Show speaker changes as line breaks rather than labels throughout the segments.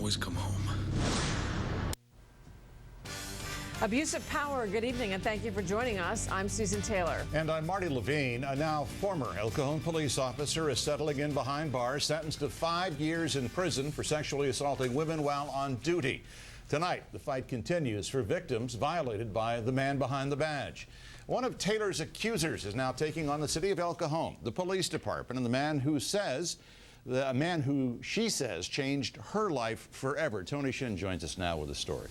always come home.
Abuse of power. Good evening, and thank you for joining us. I'm Susan Taylor.
And I'm Marty Levine. A now former El Cajon police officer is settling in behind bars, sentenced to 5 years in prison for sexually assaulting women while on duty. Tonight, the fight continues for victims violated by the man behind the badge. One of Taylor's accusers is now taking on the city of El Cajon, the police department, and the man who she says changed her life forever. Tony Shin joins us now with the story.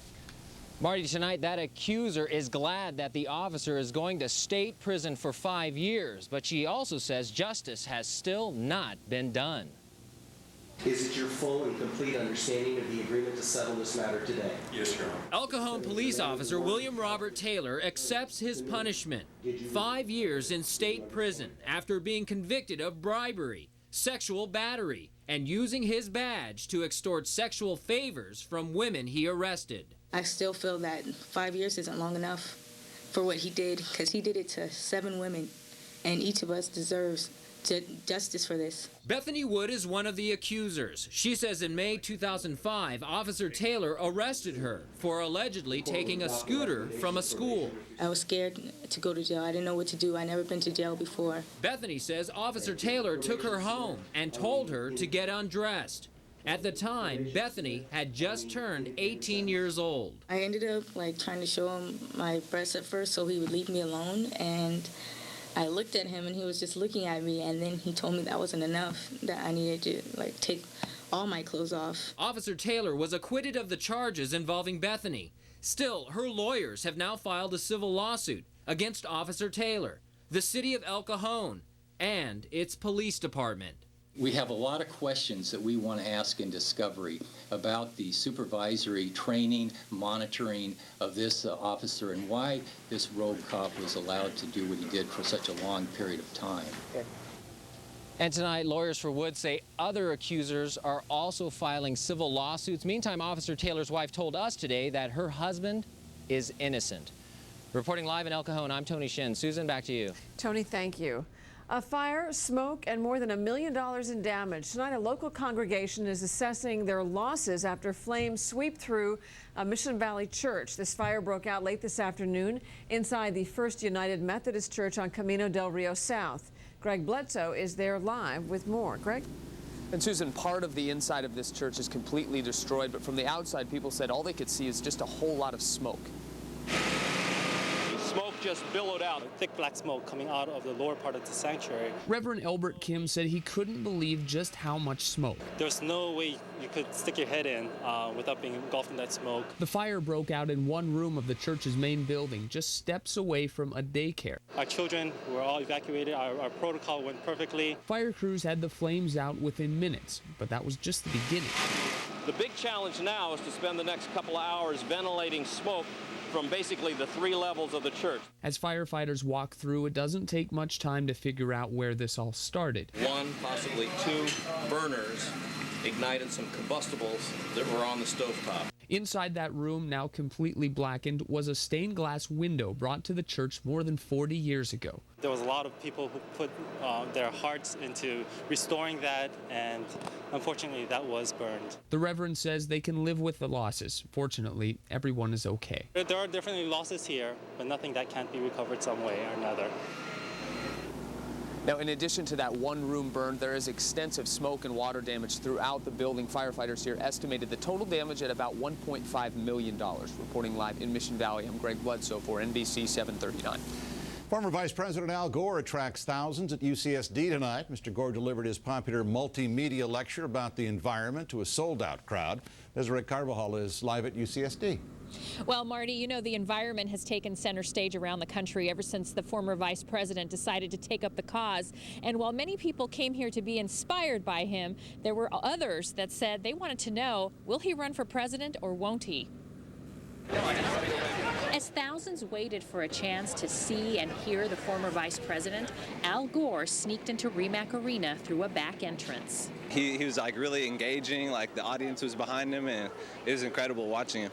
Marty, tonight that accuser is glad that the officer is going to state prison for 5 years, but she also says justice has still not been done.
Is it your full and complete understanding of the agreement to settle this matter today?
Yes, Your Honor.
El Cajon police officer William Robert Taylor accepts his punishment, 5 years in state prison after being convicted of bribery, sexual battery, and using his badge to extort sexual favors from women he arrested.
I still feel that 5 years isn't long enough for what he did, because he did it to 7 women, and each of us deserves justice for this.
Bethany Wood is one of the accusers. She says in May 2005, Officer Taylor arrested her for allegedly taking a scooter from a school.
I was scared to go to jail. I didn't know what to do. I'd never been to jail before.
Bethany says Officer Taylor took her home and told her to get undressed. At the time, Bethany had just turned 18 years old.
I ended up trying to show him my breasts at first so he would leave me alone, and I looked at him and he was just looking at me, and then he told me that wasn't enough, that I needed to take all my clothes off.
Officer Taylor was acquitted of the charges involving Bethany. Still, her lawyers have now filed a civil lawsuit against Officer Taylor, the city of El Cajon, and its police department.
We have a lot of questions that we want to ask in discovery about the supervisory training, monitoring of this officer, and why this rogue cop was allowed to do what he did for such a long period of time.
And tonight, lawyers for Wood say other accusers are also filing civil lawsuits. Meantime, Officer Taylor's wife told us today that her husband is innocent. Reporting live in El Cajon, I'm Tony Shin. Susan, back to you.
Tony, thank you. A fire, smoke, and more than $1 million in damage. Tonight, a local congregation is assessing their losses after flames sweep through a Mission Valley church. This fire broke out late this afternoon inside the First United Methodist Church on Camino del Rio South. Greg Bledsoe is there live with more. Greg?
And Susan, part of the inside of this church is completely destroyed, but from the outside, people said all they could see is just a whole lot of smoke.
Smoke just billowed out, thick black smoke coming out of the lower part of the sanctuary.
Reverend Elbert Kim said he couldn't believe just how much smoke.
There's no way you could stick your head in without being engulfed in that smoke.
The fire broke out in one room of the church's main building, just steps away from a daycare.
Our children were all evacuated. Our protocol went perfectly.
Fire crews had the flames out within minutes, but that was just the beginning.
The big challenge now is to spend the next couple of hours ventilating smoke from basically the 3 levels of the church.
As firefighters walk through, it doesn't take much time to figure out where this all started.
1, possibly 2 burners ignited some combustibles that were on the stovetop.
Inside that room, now completely blackened, was a stained glass window brought to the church more than 40 years ago.
There was a lot of people who put their hearts into restoring that, and unfortunately that was burned.
The Reverend says they can live with the losses. Fortunately, everyone is okay.
There are definitely losses here, but nothing that can't be recovered some way or another.
Now, in addition to that one room burned, there is extensive smoke and water damage throughout the building. Firefighters here estimated the total damage at about $1.5 million. Reporting live in Mission Valley, I'm Greg Bledsoe for NBC 739.
Former Vice President Al Gore attracts thousands at UCSD tonight. Mr. Gore delivered his popular multimedia lecture about the environment to a sold-out crowd. Desiree Carvajal is live at UCSD.
Well, Marty, you know the environment has taken center stage around the country ever since the former vice president decided to take up the cause. And while many people came here to be inspired by him, there were others that said they wanted to know, will he run for president or won't he? As thousands waited for a chance to see and hear the former vice president, Al Gore sneaked into REMAC Arena through a back entrance.
He was like really engaging, like the audience was behind him, and it was incredible watching him.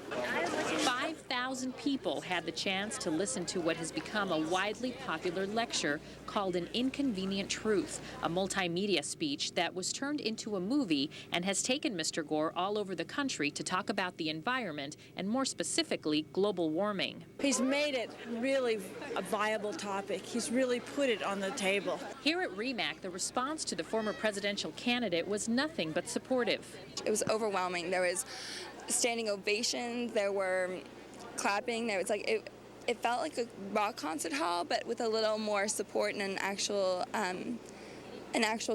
5,000 people had the chance to listen to what has become a widely popular lecture called An Inconvenient Truth, a multimedia speech that was turned into a movie and has taken Mr. Gore all over the country to talk about the environment and more specifically global warming.
He's made it really a viable topic. He's really put it on the table.
Here at REMAC, the response to the former presidential candidate was nothing but supportive.
It was overwhelming. There was standing ovations, there were clapping, there was like it felt like a rock concert hall, but with a little more support and an actual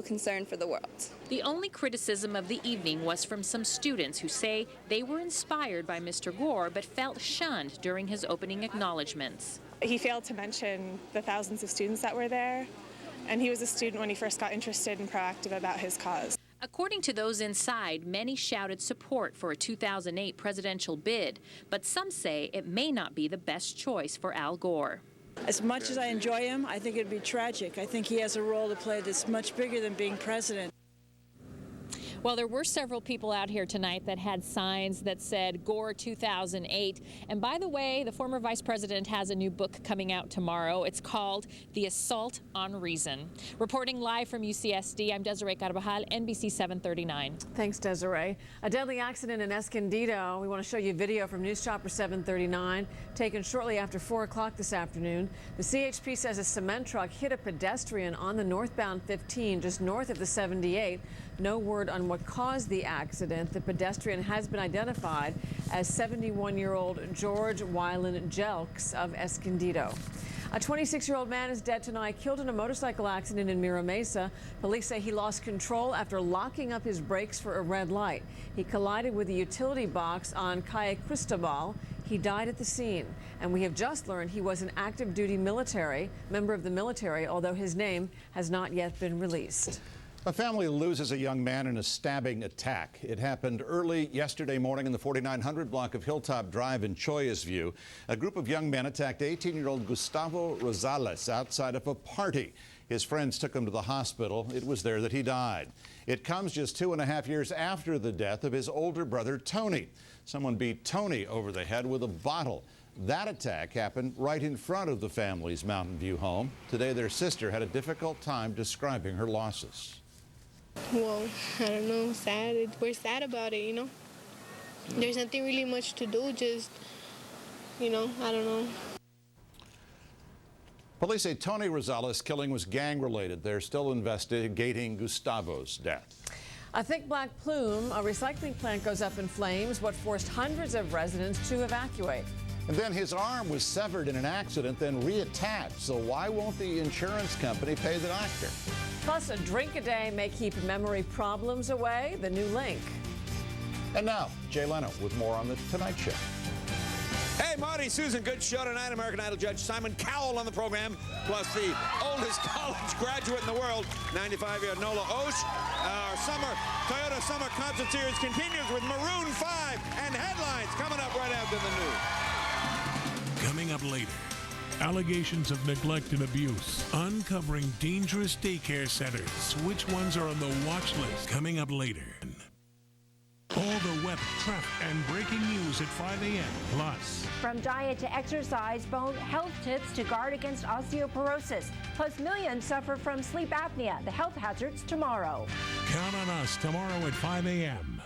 concern for the world.
The only criticism of the evening was from some students who say they were inspired by Mr. Gore but felt shunned during his opening acknowledgments.
He failed to mention the thousands of students that were there, and he was a student when he first got interested and proactive about his cause.
According to those inside, many shouted support for a 2008 presidential bid, but some say it may not be the best choice for Al Gore.
As much as I enjoy him, I think it'd be tragic. I think he has a role to play that's much bigger than being president.
Well, there were several people out here tonight that had signs that said Gore 2008. And by the way, the former vice president has a new book coming out tomorrow. It's called The Assault on Reason. Reporting live from UCSD, I'm Desiree Carvajal, NBC 739.
Thanks, Desiree. A deadly accident in Escondido. We want to show you video from News Chopper 739, taken shortly after 4 o'clock this afternoon. The CHP says a cement truck hit a pedestrian on the northbound 15, just north of the 78. No word on what caused the accident. The pedestrian has been identified as 71-year-old George Wyland Jelks of Escondido. A 26-year-old man is dead tonight, killed in a motorcycle accident in Mira Mesa. Police say he lost control after locking up his brakes for a red light. He collided with a utility box on Calle Cristobal. He died at the scene. And we have just learned he was an active duty member of the military, although his name has not yet been released.
A family loses a young man in a stabbing attack. It happened early yesterday morning in the 4900 block of Hilltop Drive in Choyas View. A group of young men attacked 18-year-old Gustavo Rosales outside of a party. His friends took him to the hospital. It was there that he died. It comes just 2.5 years after the death of his older brother, Tony. Someone beat Tony over the head with a bottle. That attack happened right in front of the family's Mountain View home. Today, their sister had a difficult time describing her losses.
Well, I don't know, sad. We're sad about it, you know? There's nothing really much to do, just, you know, I don't know.
Police say Tony Rosales' killing was gang-related. They're still investigating Gustavo's death.
A thick black plume, a recycling plant goes up in flames, what forced hundreds of residents to evacuate.
And then his arm was severed in an accident, then reattached. So why won't the insurance company pay the doctor?
Plus, a drink a day may keep memory problems away. The new link.
And now, Jay Leno with more on The Tonight Show.
Hey, Marty, Susan, good show tonight. American Idol judge Simon Cowell on the program, plus the oldest college graduate in the world, 95-year-old Nola Osh. Our Toyota Summer Concert Series continues with Maroon 5 and headlines coming up right after the news.
Coming up later, allegations of neglect and abuse, uncovering dangerous daycare centers. Which ones are on the watch list? Coming up later. All the weather, traffic, and breaking news at 5 a.m. Plus,
from diet to exercise, bone health tips to guard against osteoporosis. Plus, millions suffer from sleep apnea. The health hazards tomorrow.
Count on us tomorrow at 5 a.m.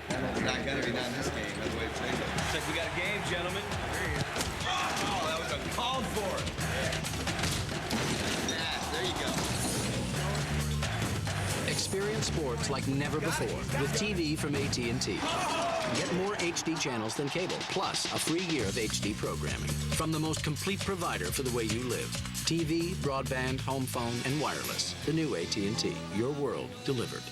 It's not going to be done this game. That's the way it's played.
Looks like we got a game, gentlemen.
Oh, that was uncalled for. Yeah, there you go.
Experience sports like never before with TV from AT&T. Get more HD channels than cable, plus a free year of HD programming from the most complete provider for the way you live. TV, broadband, home phone, and wireless. The new AT&T. Your world delivered.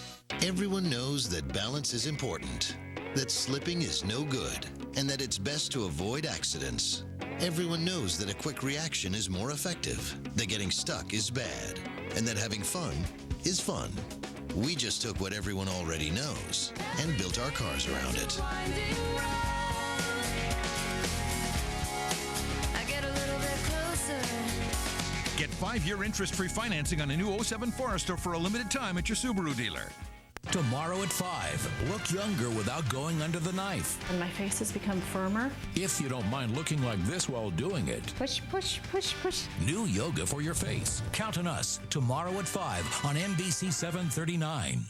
Everyone knows that balance is important, that slipping is no good, and that it's best to avoid accidents. Everyone knows that a quick reaction is more effective, that getting stuck is bad, and that having fun is fun. We just took what everyone already knows and built our cars around it.
Get
5-year interest-free financing on a new 07 Forester for a limited time at your Subaru dealer.
Tomorrow at 5, look younger without going under the knife.
And my face has become firmer.
If you don't mind looking like this while doing it.
Push, push, push, push.
New yoga for your face. Count on us tomorrow at 5 on NBC 739.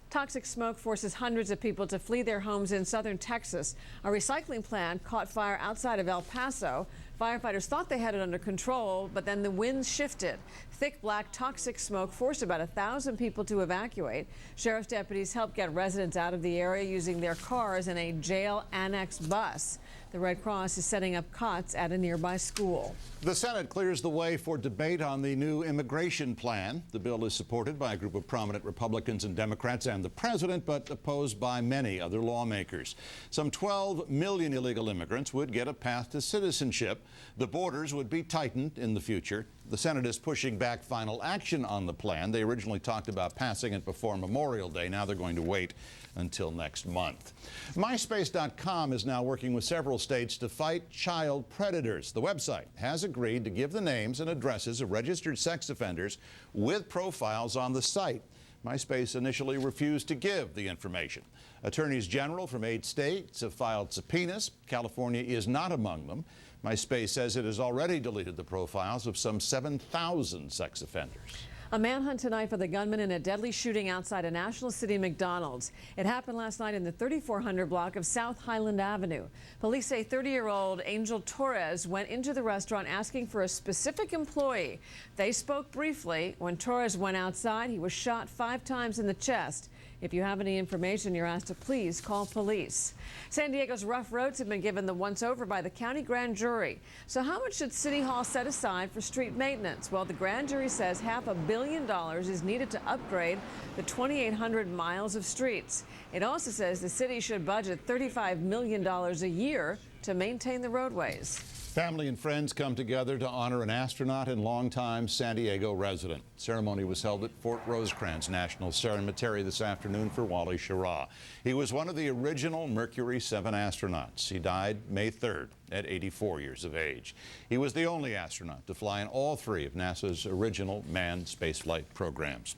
Toxic smoke forces hundreds of people to flee their homes in southern Texas. A recycling plant caught fire outside of El Paso. Firefighters thought they had it under control, but then the winds shifted. Thick black toxic smoke forced about 1,000 people to evacuate. Sheriff's deputies helped get residents out of the area using their cars and a jail annex bus. The Red Cross is setting up cots at a nearby school.
The Senate clears the way for debate on the new immigration plan. The bill is supported by a group of prominent Republicans and Democrats and the president, but opposed by many other lawmakers. Some 12 million illegal immigrants would get a path to citizenship. The borders would be tightened in the future. The Senate is pushing back final action on the plan. They originally talked about passing it before Memorial Day. Now they're going to wait until next month. MySpace.com is now working with several states to fight child predators. The website has agreed to give the names and addresses of registered sex offenders with profiles on the site. MySpace initially refused to give the information. Attorneys general from 8 states have filed subpoenas. California is not among them. MySpace says it has already deleted the profiles of some 7,000 sex offenders.
A manhunt tonight for the gunman in a deadly shooting outside a National City McDonald's. It happened last night in the 3400 block of South Highland Avenue. Police say 30-year-old Angel Torres went into the restaurant asking for a specific employee. They spoke briefly. When Torres went outside, he was shot 5 times in the chest. If you have any information, you're asked to please call police. San Diego's rough roads have been given the once-over by the county grand jury. So how much should City Hall set aside for street maintenance? Well, the grand jury says $500 million is needed to upgrade the 2,800 miles of streets. It also says the city should budget $35 million a year to maintain the roadways.
Family and friends come together to honor an astronaut and longtime San Diego resident. The ceremony was held at Fort Rosecrans National Cemetery this afternoon for Wally Schirra. He was one of the original Mercury 7 astronauts. He died May 3rd at 84 years of age. He was the only astronaut to fly in all 3 of NASA's original manned spaceflight programs.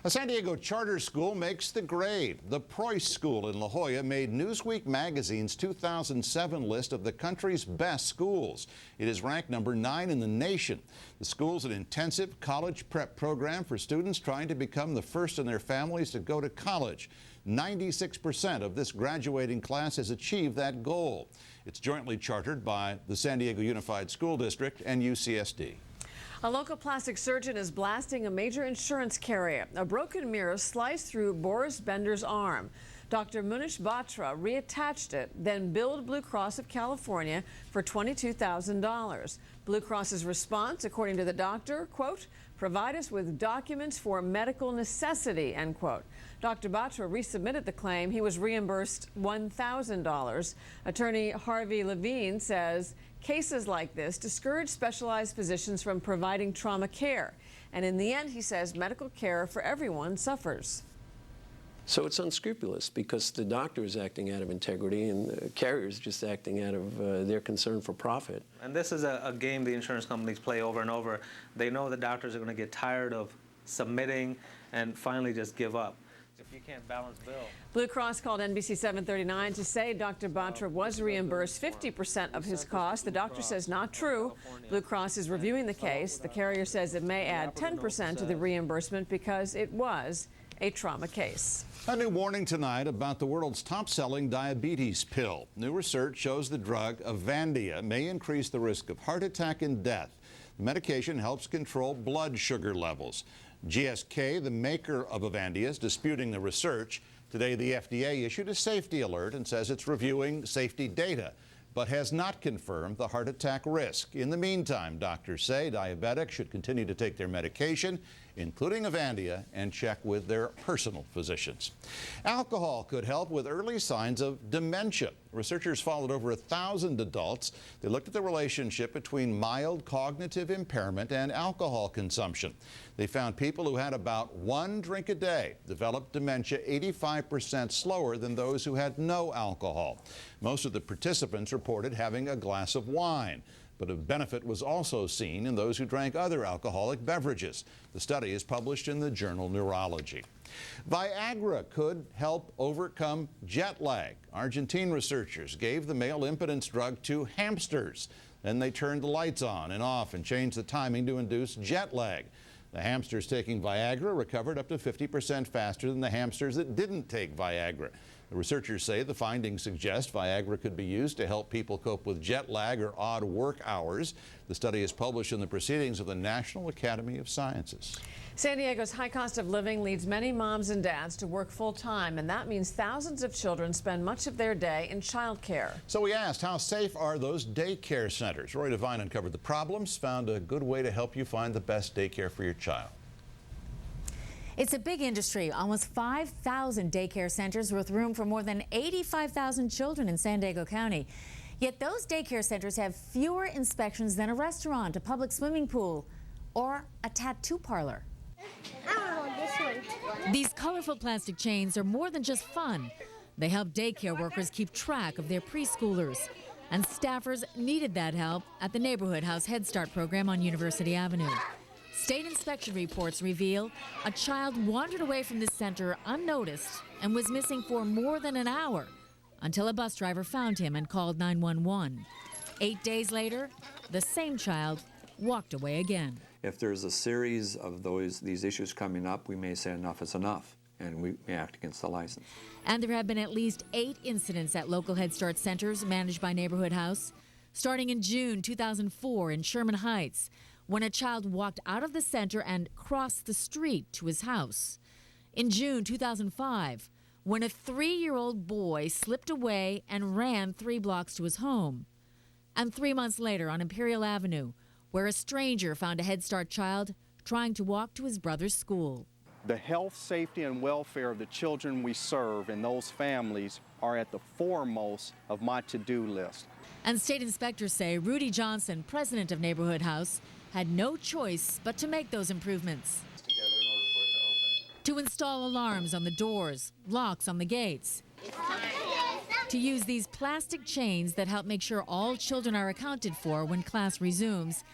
A San Diego charter school makes the grade. The Preuss School in La Jolla made Newsweek magazine's 2007 list of the country's best schools. It is ranked number 9 in the nation. The school's an intensive college prep program for students trying to become the first in their families to go to college. 96% of this graduating class has achieved that goal. It's jointly chartered by the San Diego Unified School District and UCSD.
A local plastic surgeon is blasting a major insurance carrier. A broken mirror sliced through Boris Bender's arm. Dr. Munish Batra reattached it, then billed Blue Cross of California for $22,000. Blue Cross's response, according to the doctor, quote, "Provide us with documents for medical necessity," end quote. Dr. Batra resubmitted the claim. He was reimbursed $1,000. Attorney Harvey Levine says cases like this discourage specialized physicians from providing trauma care. And in the end, he says medical care for everyone suffers.
So it's unscrupulous because the doctor is acting out of integrity and the carrier is just acting out of their concern for profit.
And this is a game the insurance companies play over and over. They know the doctors are going to get tired of submitting and finally just give up. If you can't balance bill.
Blue Cross called NBC 739 to say Dr. Batra was reimbursed 50% of his costs. The doctor says not true. Blue Cross is reviewing the case. The carrier says it may add 10% to the reimbursement because it was a trauma case.
A new warning tonight about the world's top-selling diabetes pill. New research shows the drug Avandia may increase the risk of heart attack and death. The medication helps control blood sugar levels. GSK, the maker of Avandia, is disputing the research. Today, the FDA issued a safety alert and says it's reviewing safety data, but has not confirmed the heart attack risk. In the meantime, doctors say diabetics should continue to take their medication, including Avandia, and check with their personal physicians. Alcohol could help with early signs of dementia. Researchers followed over 1,000 adults. They looked at the relationship between mild cognitive impairment and alcohol consumption. They found people who had about 1 drink a day developed dementia 85% slower than those who had no alcohol. Most of the participants reported having a glass of wine. But a benefit was also seen in those who drank other alcoholic beverages. The study is published in the journal Neurology. Viagra could help overcome jet lag. Argentine researchers gave the male impotence drug to hamsters. Then they turned the lights on and off and changed the timing to induce jet lag. The hamsters taking Viagra recovered up to 50% faster than the hamsters that didn't take Viagra. The researchers say the findings suggest Viagra could be used to help people cope with jet lag or odd work hours. The study is published in the Proceedings of the National Academy of Sciences.
San Diego's high cost of living leads many moms and dads to work full-time, and that means thousands of children spend much of their day in childcare.
So we asked, how safe are those daycare centers? Roy Devine uncovered the problems, found a good way to help you find the best daycare for your child.
It's a big industry, almost 5,000 daycare centers with room for more than 85,000 children in San Diego County. Yet those daycare centers have fewer inspections than a restaurant, a public swimming pool, or a tattoo parlor. These colorful plastic chains are more than just fun. They help daycare workers keep track of their preschoolers. And staffers needed that help at the Neighborhood House Head Start program on University Avenue. State inspection reports reveal a child wandered away from this center unnoticed and was missing for more than an hour until a bus driver found him and called 911. 8 days later, the same child walked away again.
If there's a series of these issues coming up, we may say enough is enough, and we may act against the license.
And there have been at least 8 incidents at local Head Start centers managed by Neighborhood House, starting in June 2004 in Sherman Heights, when a child walked out of the center and crossed the street to his house. In June 2005, when a 3-year-old boy slipped away and ran 3 blocks to his home. And 3 months later on Imperial Avenue, where a stranger found a Head Start child trying to walk to his brother's school.
The health, safety, and welfare of the children we serve and those families are at the foremost of my to-do list.
And state inspectors say Rudy Johnson, president of Neighborhood House, had no choice but to make those improvements. To install alarms on the doors, locks on the gates. To use these plastic chains that help make sure all children are accounted for when class resumes,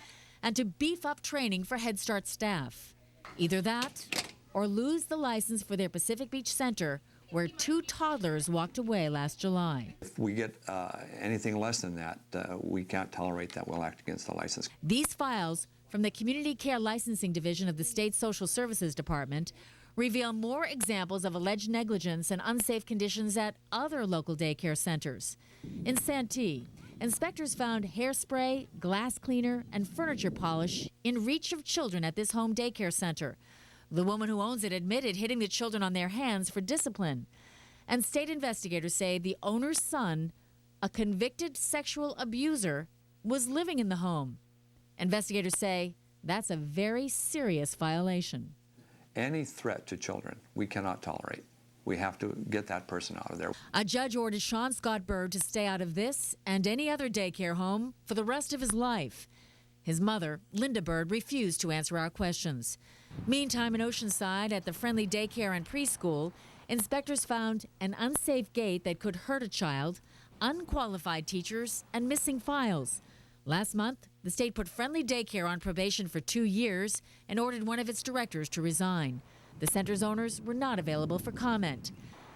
and to beef up training for Head Start staff. Either that, or lose the license for their Pacific Beach Center, where 2 toddlers walked away last July.
If we get anything less than that, we can't tolerate that. We'll act against the license.
These files from the Community Care Licensing Division of the State Social Services Department reveal more examples of alleged negligence and unsafe conditions at other local daycare centers. In Santee, inspectors found hairspray, glass cleaner, and furniture polish in reach of children at this home daycare center. The woman who owns it admitted hitting the children on their hands for discipline. And state investigators say the owner's son, a convicted sexual abuser, was living in the home. Investigators say that's a very serious violation.
Any threat to children, we cannot tolerate. We have to get that person out of there.
A judge ordered Sean Scott Bird to stay out of this and any other daycare home for the rest of his life. His mother, Linda Bird, refused to answer our questions. Meantime, in Oceanside, at the Friendly Daycare and Preschool, inspectors found an unsafe gate that could hurt a child, unqualified teachers, and missing files. Last month, the state put Friendly Daycare on probation for 2 years and ordered one of its directors to resign. The center's owners were not available for comment.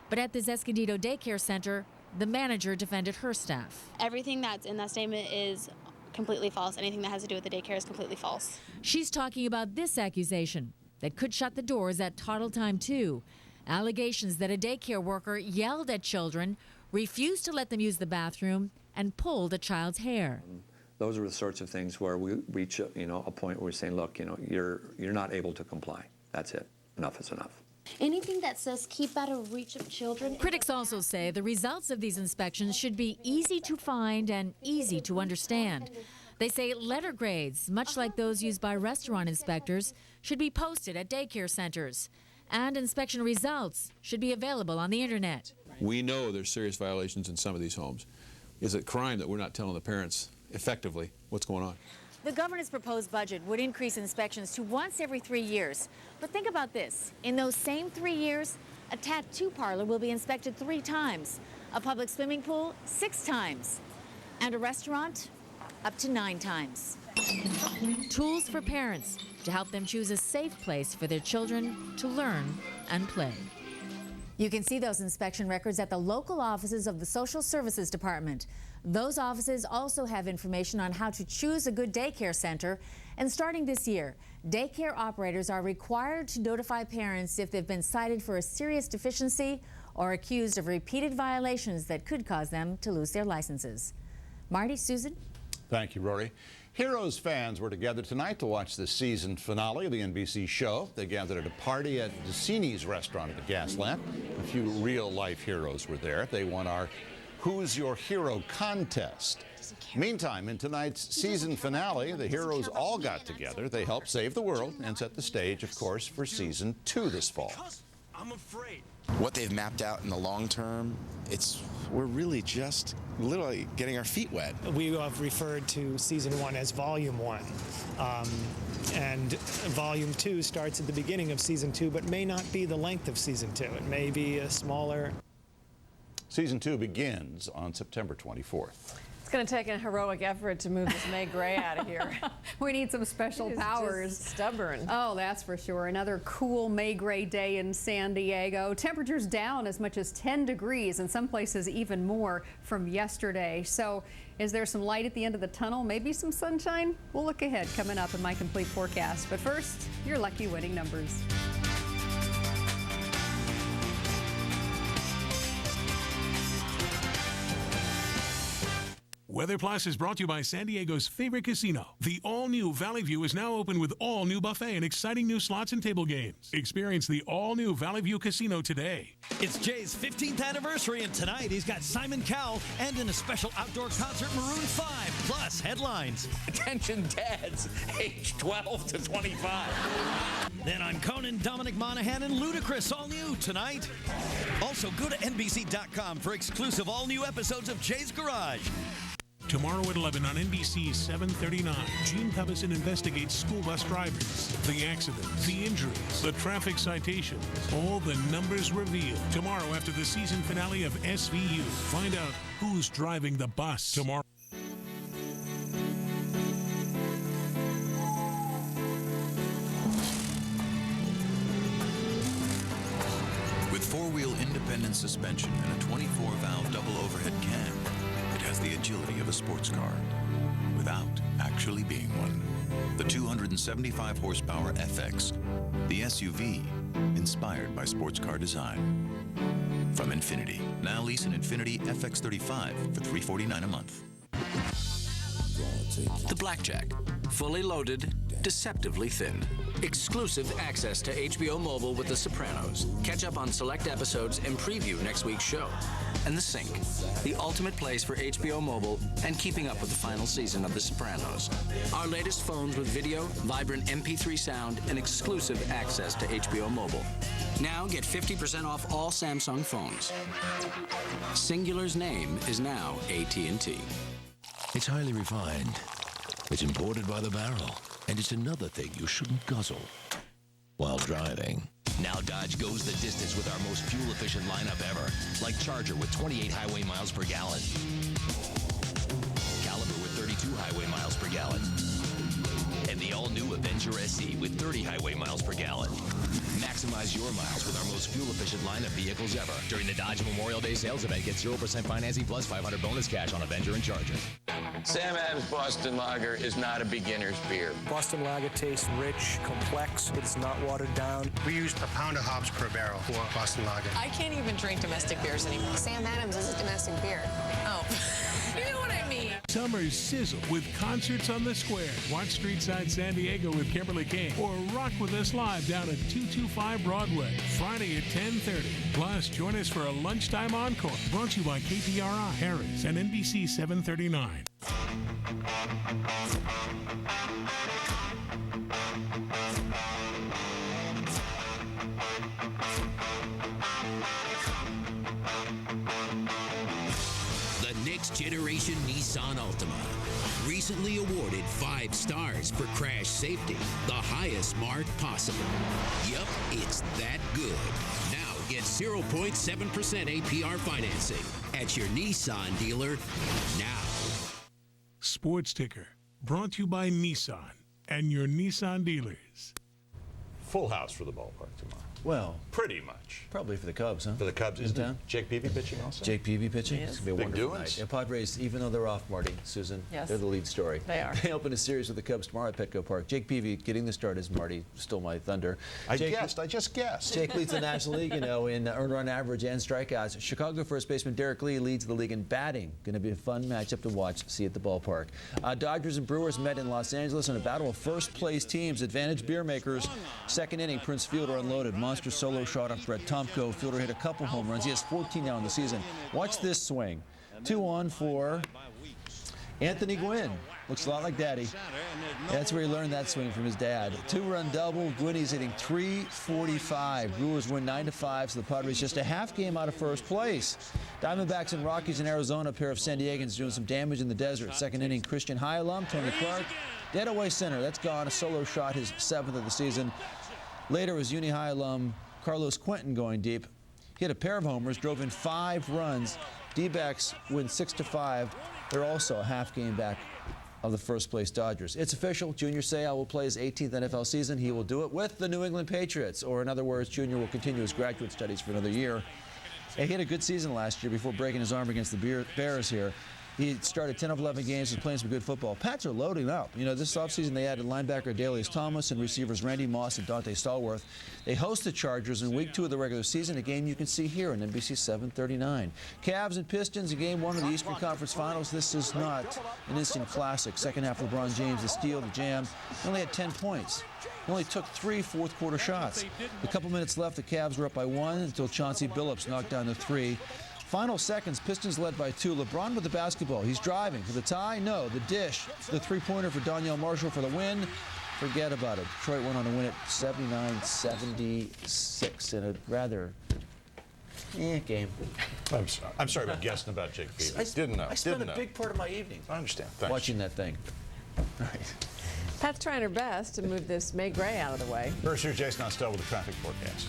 But at this Escondido Daycare Center, the manager defended her staff.
Everything that's in that statement is completely false. Anything that has to do with the daycare is completely false.
She's talking about this accusation that could shut the doors at Toddle Time 2. Allegations that a daycare worker yelled at children, refused to let them use the bathroom, and pulled a child's hair.
Those are the sorts of things where we reach a point where we're saying, look, you're not able to comply. That's it. Enough is enough.
Anything that says keep out of reach of children.
Critics also say the results of these inspections should be easy to find and easy to understand. They say letter grades, much like those used by restaurant inspectors, should be posted at daycare centers. And inspection results should be available on the internet.
We know there's serious violations in some of these homes. Is it crime that we're not telling the parents effectively what's going on?
The governor's proposed budget would increase inspections to once every 3 years. But think about this. In those same 3 years, a tattoo parlor will be inspected 3 times, a public swimming pool 6 times, and a restaurant up to 9 times. Tools for parents to help them choose a safe place for their children to learn and play. You can see those inspection records at the local offices of the Social Services Department. Those offices also have information on how to choose a good daycare center. And starting this year, daycare operators are required to notify parents if they've been cited for a serious deficiency or accused of repeated violations that could cause them to lose their licenses. Marty, Susan?
Thank you, Rory. Heroes fans were together tonight to watch the season finale of the NBC show. They gathered at a party at DeCini's restaurant at the Gaslamp. A few real-life heroes were there. They won our Who's Your Hero contest. Meantime, in tonight's season finale, the heroes all got together. They helped save the world and set the stage, of course, for season 2 this fall.
I'm afraid. What they've mapped out in the long term, we're really just literally getting our feet wet.
We have referred to season 1 as volume 1. And volume 2 starts at the beginning of season 2, but may not be the length of season 2. It may be a smaller.
Season 2 begins on September 24th.
It's going to take a heroic effort to move this May Gray out of here.
We need some special powers.
Just stubborn.
Oh, that's for sure. Another cool May Gray day in San Diego. Temperatures down as much as 10 degrees, in some places even more from yesterday. So is there some light at the end of the tunnel? Maybe some sunshine? We'll look ahead coming up in my complete forecast. But first, your lucky winning numbers.
Weather Plus is brought to you by San Diego's favorite casino. The all-new Valley View is now open with all-new buffet and exciting new slots and table games. Experience the all-new Valley View Casino today.
It's Jay's 15th anniversary, and tonight he's got Simon Cowell and in a special outdoor concert, Maroon 5, plus headlines.
Attention dads, age 12 to 25.
Then on Conan, Dominic Monaghan, and Ludacris, all new tonight. Also, go to NBC.com for exclusive all-new episodes of Jay's Garage.
Tomorrow at 11 on NBC 739, Gene Covison investigates school bus drivers, the accidents, the injuries, the traffic citations, all the numbers revealed. Tomorrow after the season finale of SVU, find out who's driving the bus tomorrow.
With four-wheel independent suspension and a 24-valve double overhead cam, it has the agility of a sports car without actually being one. The 275 horsepower FX, the SUV inspired by sports car design. From Infiniti. Now lease an Infiniti FX35 for $349 a month.
The Blackjack. Fully loaded, deceptively thin. Exclusive access to HBO Mobile with The Sopranos. Catch up on select episodes and preview next week's show. And The Sync, the ultimate place for HBO Mobile and keeping up with the final season of The Sopranos. Our latest phones with video, vibrant MP3 sound, and exclusive access to HBO Mobile. Now get 50% off all Samsung phones. Singular's name is now AT&T.
It's highly refined. It's imported by the barrel. And it's another thing you shouldn't guzzle while driving.
Now Dodge goes the distance with our most fuel-efficient lineup ever. Like Charger with 28 highway miles per gallon. Caliber with 32 highway miles per gallon. And the all-new Avenger SE with 30 highway miles per gallon. Maximize your miles with our most fuel-efficient line of vehicles ever. During the Dodge Memorial Day sales event, get 0% financing plus $500 bonus cash on Avenger and Charger.
Sam Adams Boston Lager is not a beginner's beer.
Boston Lager tastes rich, complex. It's not watered down.
We used a pound of hops per barrel for Boston Lager.
I can't even drink domestic beers anymore.
Sam Adams is a domestic beer.
Oh, you know what I mean.
Summer's sizzle with concerts on the square. Watch Streetside San Diego with Kimberly King or rock with us live down at 225 Broadway, Friday at 10:30. Plus, join us for a lunchtime encore brought to you by KPRI, Harris, and NBC 739.
The next generation Nissan Altima. Recently awarded 5 stars for crash safety, the highest mark possible. Yup, it's that good. Now get 0.7% APR financing at your Nissan dealer now.
Sports Ticker, brought to you by Nissan and your Nissan dealers.
Full house for the ballpark tomorrow.
Well,
pretty much.
Probably for the Cubs, huh?
For the Cubs, isn't it? Jake Peavy pitching also?
Jake Peavy pitching? It's going to be a
Big
wonderful
doings.
night. The Padres, even though they're off, Marty, Susan,
Yes.
they're the lead story.
They are.
They open a series with the Cubs tomorrow at Petco Park. Jake Peavy getting the start as Marty stole my thunder.
I just guessed.
Jake leads the National League, in earned run average and strikeouts. Chicago first baseman Derek Lee leads the league in batting. Going to be a fun matchup to watch, see at the ballpark. Dodgers and Brewers met in Los Angeles in a battle of first-place teams. Advantage beer makers. Second inning, Prince Fielder unloaded. Monster solo shot off Brett Tomko. Fielder hit a couple home runs. He has 14 now in the season. Watch this swing. 2-1 for Anthony Gwynn. Looks a lot like Daddy. That's where he learned that swing from his dad. 2-run double. Gwynny's hitting .345. Brewers win 9-5, so the Padres just a half game out of first place. Diamondbacks and Rockies in Arizona, a pair of San Diegans doing some damage in the desert. Second inning, Christian High alum, Tony Clark. Dead away center. That's gone. A solo shot, his 7th of the season. Later was Uni High alum Carlos Quentin going deep. He hit a pair of homers, drove in 5 runs. D-backs win 6-5. They're also a half game back of the first place Dodgers. It's official. Junior Seau will play his 18th NFL season. He will do it with the New England Patriots, or in other words, Junior will continue his graduate studies for another year. He had a good season last year before breaking his arm against the Bears here. He started 10 of 11 games, was playing some good football. Pats are loading up. This offseason they added linebacker Dalius Thomas and receivers Randy Moss and Dante Stallworth. They host the Chargers in week 2 of the regular season, a game you can see here on NBC 739. Cavs and Pistons in game 1 of the Eastern Conference Finals. This is not an instant classic. Second half, LeBron James, the steal, the jam. He only had 10 points. He only took 3 fourth-quarter shots. A couple minutes left, the Cavs were up by 1 until Chauncey Billups knocked down the 3. Final seconds, Pistons led by 2. LeBron with the basketball. He's driving for the tie. No, the dish. The three-pointer for Donyell Marshall for the win. Forget about it. Detroit went on to win it 79-76 in a rather game.
I'm sorry about guessing about Jake Peavy. Didn't know.
I spent a big part of my evening
I understand. Thanks.
watching that thing. All right.
Pat's trying her best to move this May Gray out of the way.
First, here's Jason Ostell with the traffic forecast.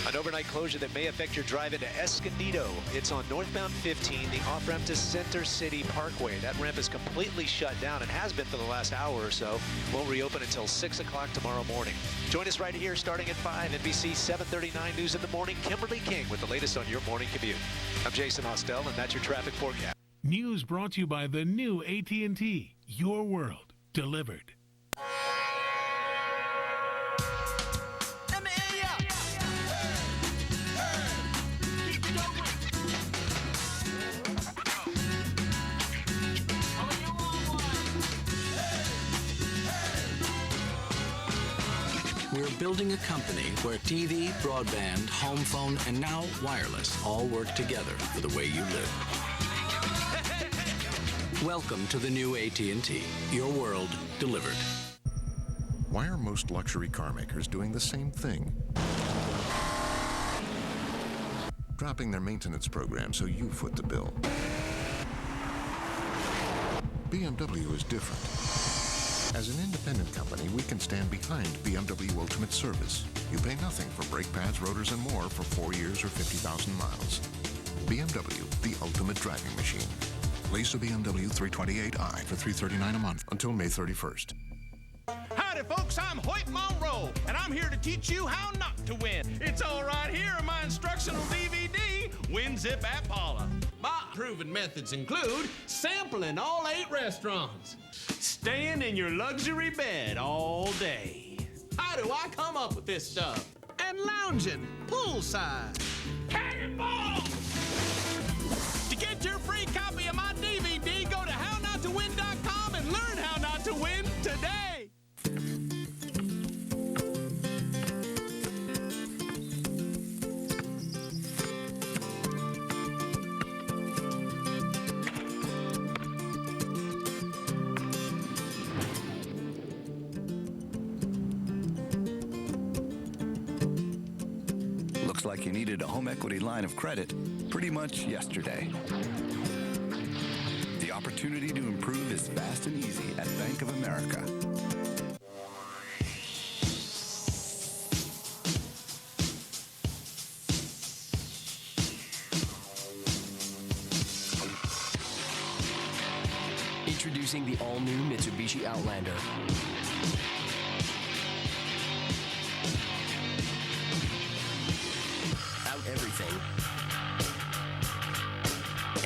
An overnight closure that may affect your drive into Escondido. It's on northbound 15, the off-ramp to Center City Parkway. That ramp is completely shut down and has been for the last hour or so. Won't reopen until 6 o'clock tomorrow morning. Join us right here starting at 5, NBC 739 News in the Morning. Kimberly King with the latest on your morning commute. I'm Jason Ostell, and that's your traffic forecast.
News brought to you by the new AT&T. Your world delivered.
We're building a company where TV, broadband, home phone, and now wireless all work together for the way you live. Welcome to the new AT&T. Your world delivered.
Why are most luxury car makers doing the same thing? Dropping their maintenance program so you foot the bill. BMW is different. As an independent company, we can stand behind BMW Ultimate Service. You pay nothing for brake pads, rotors, and more for 4 years or 50,000 miles. BMW, the ultimate driving machine. Lease a BMW 328i for $339 a month until May 31st.
Howdy, folks. I'm Hoyt Monroe, and I'm here to teach you how not to win. It's all right here in my instructional DVD, Win Zip at Paula. My proven methods include sampling all 8 restaurants, staying in your luxury bed all day. How do I come up with this stuff? And lounging poolside. Cannonball! To get your free copy of my DVD, go to hownottowin.com and learn how not to win today.
Looks like you needed a home equity line of credit pretty much yesterday. The opportunity to improve is fast and easy at Bank of America.
Introducing the all-new Mitsubishi Outlander. Out everything.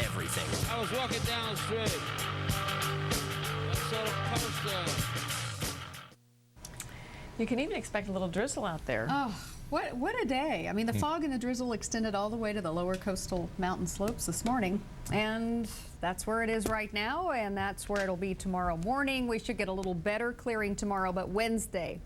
Everything.
I was walking down the street. I saw the poster.
You can even expect a little drizzle out there.
Oh, what a day. I mean, the fog and the drizzle extended all the way to the lower coastal mountain slopes this morning. And that's where it is right now, and that's where it'll be tomorrow morning. We should get a little better clearing tomorrow, but Wednesday's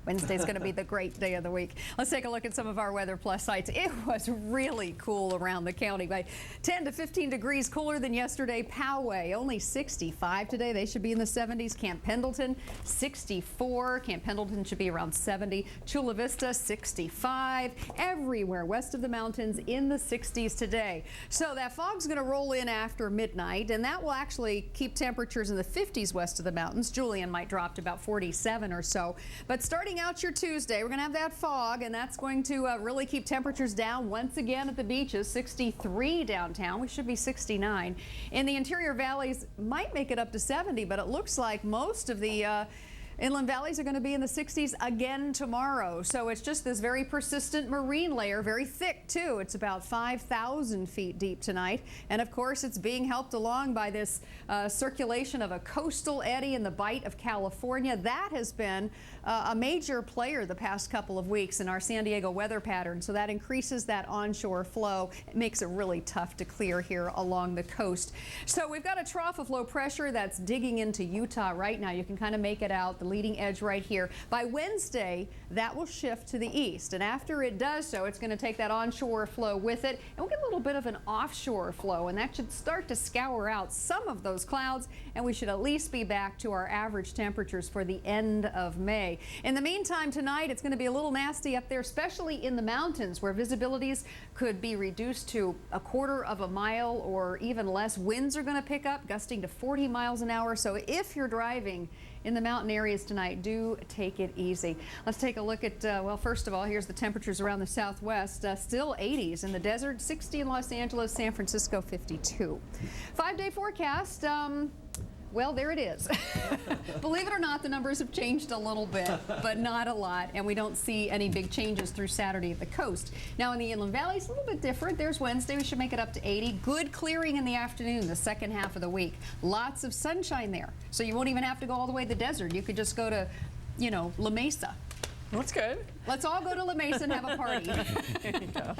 going to be the great day of the week. Let's take a look at some of our Weather Plus sites. It was really cool around the county, by 10 to 15 degrees cooler than yesterday. Poway, only 65 today. They should be in the 70s. Camp Pendleton, 64. Camp Pendleton should be around 70. Chula Vista, 65. Everywhere west of the mountains in the 60s today. So that fog's going to roll in after midnight, and that will actually keep temperatures in the 50s west of the mountains. Julian might drop to about 47 or so. But starting out your Tuesday, we're going to have that fog, and that's going to really keep temperatures down once again at the beaches. 63 downtown. We should be 69. In the interior valleys, might make it up to 70, but it looks like most of the inland valleys are going to be in the 60s again tomorrow. So it's just this very persistent marine layer, very thick too. It's about 5,000 feet deep tonight. And of course, it's being helped along by this circulation of a coastal eddy in the Bight of California. That has been a major player the past couple of weeks in our San Diego weather pattern. So that increases that onshore flow. It makes it really tough to clear here along the coast. So we've got a trough of low pressure that's digging into Utah right now. You can kind of make it out. The leading edge right here. By Wednesday, that will shift to the east, and after it does so, it's going to take that onshore flow with it, and we'll get a little bit of an offshore flow, and that should start to scour out some of those clouds, and we should at least be back to our average temperatures for the end of May. In the meantime, tonight it's going to be a little nasty up there, especially in the mountains where visibilities could be reduced to a quarter of a mile or even less. Winds are going to pick up, gusting to 40 miles an hour, so if you're driving in the mountain areas tonight, do take it easy. Let's take a look at, well, first of all, here's the temperatures around the southwest. Still 80s in the desert, 60 in Los Angeles, San Francisco, 52. 5-day forecast. Well, there it is. Believe it or not, the numbers have changed a little bit, but not a lot, and we don't see any big changes through Saturday at the coast. Now, in the inland valleys, a little bit different. There's Wednesday. We should make it up to 80. Good clearing in the afternoon, the second half of the week. Lots of sunshine there, so you won't even have to go all the way to the desert. You could just go to, you know, La Mesa.
That's good.
Let's all go to La Mesa and have a party.
There you go.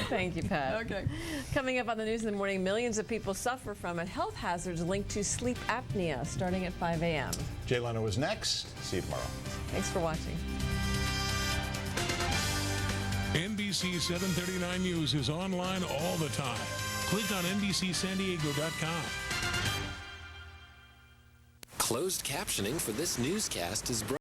Thank you, Pat.
Okay.
Coming up on the news in the morning, millions of people suffer from health hazards linked to sleep apnea starting at 5 a.m.
Jay Leno is next. See you tomorrow.
Thanks for watching.
NBC 739 News is online all the time. Click on NBCSanDiego.com.
Closed captioning for this newscast is brought